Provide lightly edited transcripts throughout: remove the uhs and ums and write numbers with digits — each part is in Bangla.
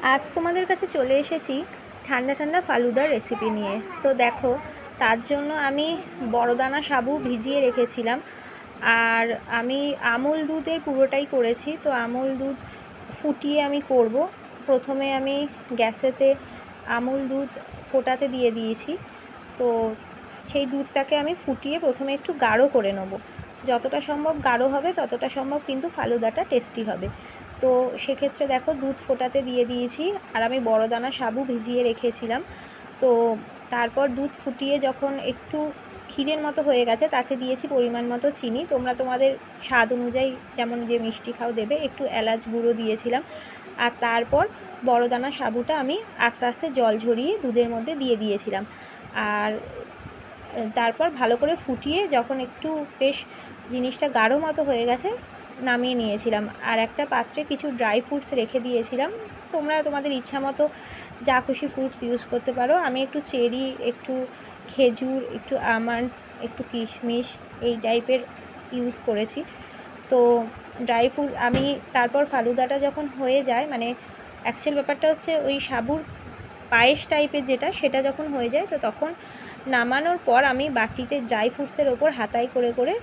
আজ তোমাদের কাছে চলে এসেছি ঠান্ডা ঠান্ডা ফালুদার রেসিপি নিয়ে। তো দেখো, তার জন্য আমি বড়দানা সাবু ভিজিয়ে রেখেছিলাম। আর আমি আমুল দুধের পুরোটাই করেছি। তো আমুল দুধ ফুটিয়ে আমি করব। প্রথমে আমি গ্যাসেতে আমুল দুধ ফোটাতে দিয়ে দিয়েছি। তো সেই দুধটাকে আমি ফুটিয়ে প্রথমে একটু গাঢ় করে নেব। যতটা সম্ভব গাঢ় হবে ততটা সম্ভব কিন্তু ফালুদাটা টেস্টি হবে। তো সেক্ষেত্রে দেখো, দুধ ফোটাতে দিয়ে দিয়েছি আর আমি বড়দানা সাবু ভিজিয়ে রেখেছিলাম। তো তারপর দুধ ফুটিয়ে যখন একটু ক্ষীরের মতো হয়ে গেছে, তাতে দিয়েছি পরিমাণ মতো চিনি। তোমরা তোমাদের স্বাদ অনুযায়ী যেমন যে মিষ্টি খাও দেবে। একটু এলাচ গুঁড়ো দিয়েছিলাম। আর তারপর বড়দানা সাবুটা আমি আস্তে আস্তে জল ঝরিয়ে দুধের মধ্যে দিয়ে দিয়েছিলাম। আর তারপর ভালো করে ফুটিয়ে যখন একটু বেশ জিনিসটা গাঢ় মতো হয়ে গেছে, নামিয়ে নিয়েছিলাম। আর একটা পাত্রে কিছু ড্রাই ফ্রুটস রেখে দিয়েছিলাম। তোমরা তোমাদের ইচ্ছা মতো যা খুশি ফ্রুটস ইউজ করতে পারো। আমি একটু চেরি, একটু খেজুর, একটু আমন্ডস, একটু কিশমিশ এই টাইপের ইউজ করেছি। তো ড্রাই ফ্রুট আমি তারপর ফালুদাটা যখন হয়ে যায়, মানে অ্যাকচুয়াল ব্যাপারটা হচ্ছে ওই সাবুর পায়েস টাইপের যেটা, সেটা যখন হয়ে যায় তো তখন নামানোর পর আমি বাটিতে ড্রাই ফ্রুটসের ওপর হাতায় করে করে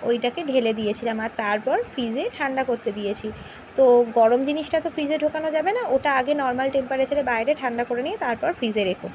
ওইটাকে ঢেলে দিয়েছিলাম। আর তারপর ফ্রিজে ঠান্ডা করতে দিয়েছি। তো গরম জিনিসটা তো ফ্রিজে ঢোকানো যাবে না, ওটা আগে নর্মাল টেম্পারেচারে বাইরে ঠান্ডা করে নিয়ে তারপর ফ্রিজে রেখো।